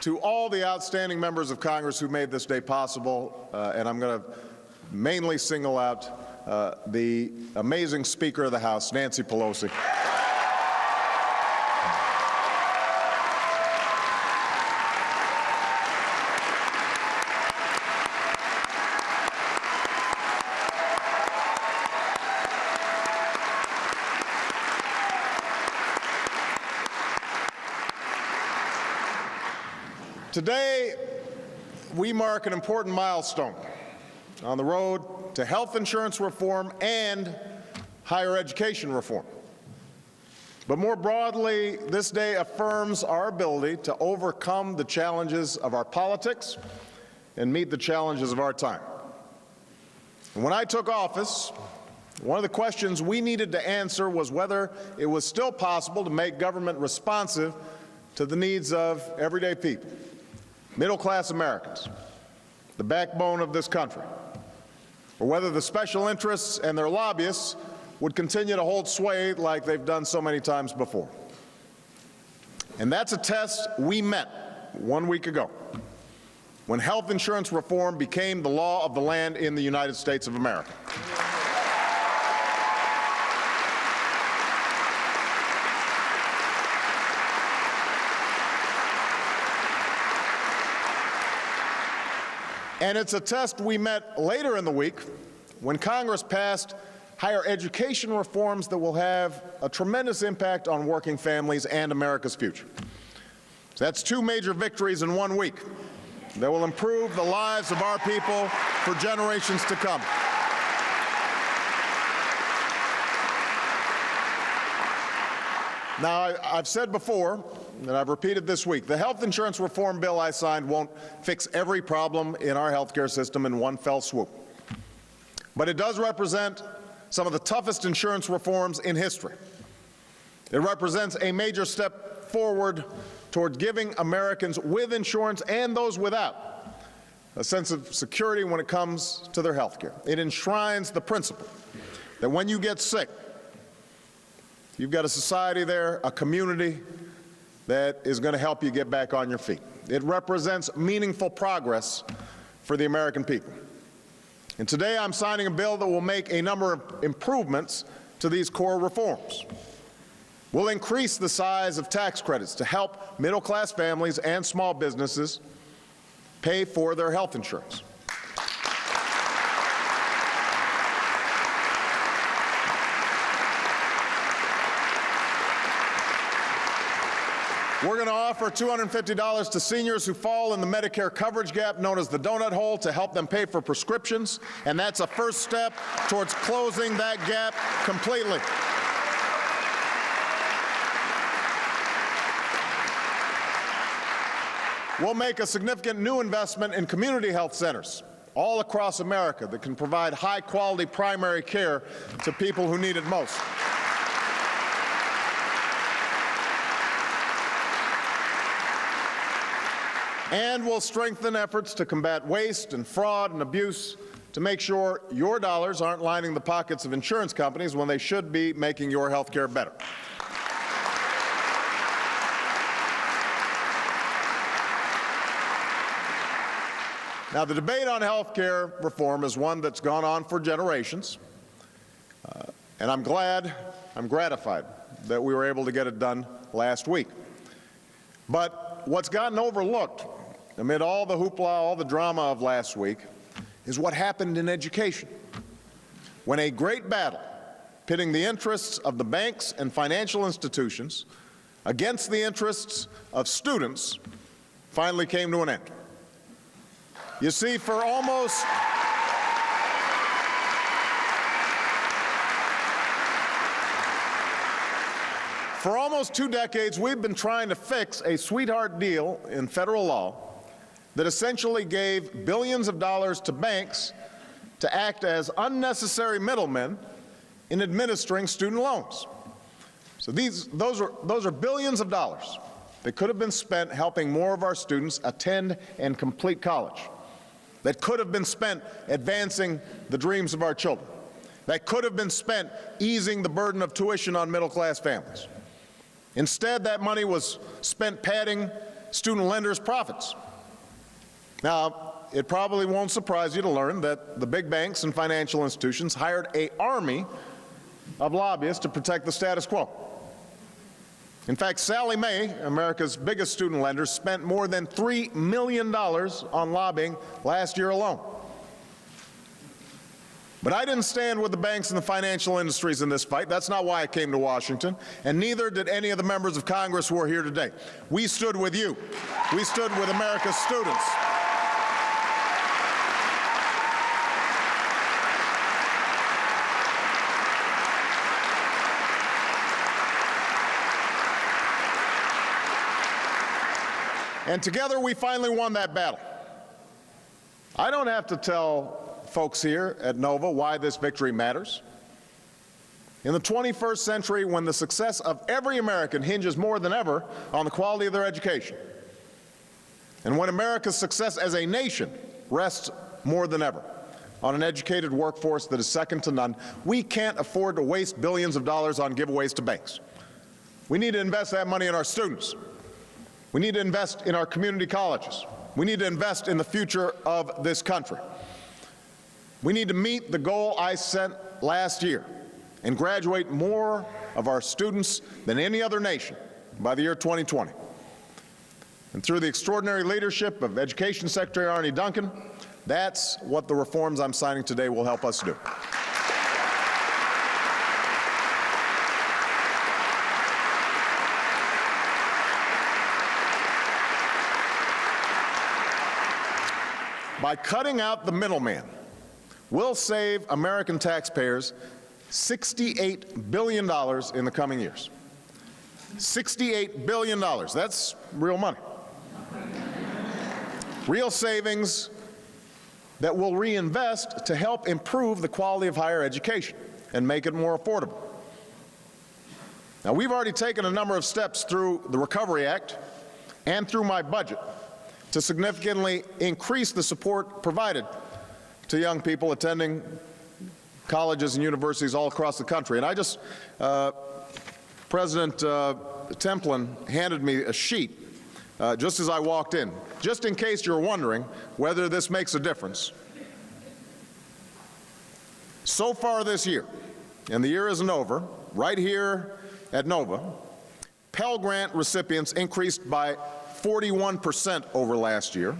to all the outstanding members of Congress who made this day possible, and I'm going to mainly single out the amazing Speaker of the House, Nancy Pelosi. Today, we mark an important milestone on the road to health insurance reform and higher education reform. But more broadly, this day affirms our ability to overcome the challenges of our politics and meet the challenges of our time. And when I took office, one of the questions we needed to answer was whether it was still possible to make government responsive to the needs of everyday people, middle-class Americans, the backbone of this country, or whether the special interests and their lobbyists would continue to hold sway like they've done so many times before. And that's a test we met 1 week ago, when health insurance reform became the law of the land in the United States of America. And it's a test we met later in the week when Congress passed higher education reforms that will have a tremendous impact on working families and America's future. So that's two major victories in 1 week that will improve the lives of our people for generations to come. Now, I've said before, and I've repeated this week, the health insurance reform bill I signed won't fix every problem in our health care system in one fell swoop. But it does represent some of the toughest insurance reforms in history. It represents a major step forward toward giving Americans with insurance and those without a sense of security when it comes to their health care. It enshrines the principle that when you get sick, you've got a society there, a community that is going to help you get back on your feet. It represents meaningful progress for the American people. And today I'm signing a bill that will make a number of improvements to these core reforms. We'll increase the size of tax credits to help middle-class families and small businesses pay for their health insurance. We're going to offer $250 to seniors who fall in the Medicare coverage gap known as the donut hole to help them pay for prescriptions, and that's a first step towards closing that gap completely. We'll make a significant new investment in community health centers all across America that can provide high-quality primary care to people who need it most. And we'll strengthen efforts to combat waste and fraud and abuse to make sure your dollars aren't lining the pockets of insurance companies when they should be making your health care better. Now, the debate on health care reform is one that's gone on for generations, and I'm gratified that we were able to get it done last week. But what's gotten overlooked amid all the hoopla, all the drama of last week, is what happened in education, when a great battle pitting the interests of the banks and financial institutions against the interests of students finally came to an end. You see, for almost 2 decades, we've been trying to fix a sweetheart deal in federal law that essentially gave billions of dollars to banks to act as unnecessary middlemen in administering student loans. So those are billions of dollars that could have been spent helping more of our students attend and complete college, that could have been spent advancing the dreams of our children, that could have been spent easing the burden of tuition on middle-class families. Instead, that money was spent padding student lenders' profits. Now, it probably won't surprise you to learn that the big banks and financial institutions hired an army of lobbyists to protect the status quo. In fact, Sallie Mae, America's biggest student lender, spent more than $3 million on lobbying last year alone. But I didn't stand with the banks and the financial industries in this fight. That's not why I came to Washington, and neither did any of the members of Congress who are here today. We stood with you. We stood with America's students. And together we finally won that battle. I don't have to tell folks here at Nova why this victory matters. In the 21st century, when the success of every American hinges more than ever on the quality of their education, and when America's success as a nation rests more than ever on an educated workforce that is second to none, we can't afford to waste billions of dollars on giveaways to banks. We need to invest that money in our students. We need to invest in our community colleges. We need to invest in the future of this country. We need to meet the goal I set last year and graduate more of our students than any other nation by the year 2020. And through the extraordinary leadership of Education Secretary Arne Duncan, that's what the reforms I'm signing today will help us do. By cutting out the middleman, we'll save American taxpayers $68 billion in the coming years. $68 billion. That's real money. Real savings that we'll reinvest to help improve the quality of higher education and make it more affordable. Now, we've already taken a number of steps through the Recovery Act and through my budget to significantly increase the support provided to young people attending colleges and universities all across the country. And I just, President Templin handed me a sheet just as I walked in, just in case you're wondering whether this makes a difference. So far this year, and the year isn't over, right here at Nova, Pell Grant recipients increased by 41% over last year.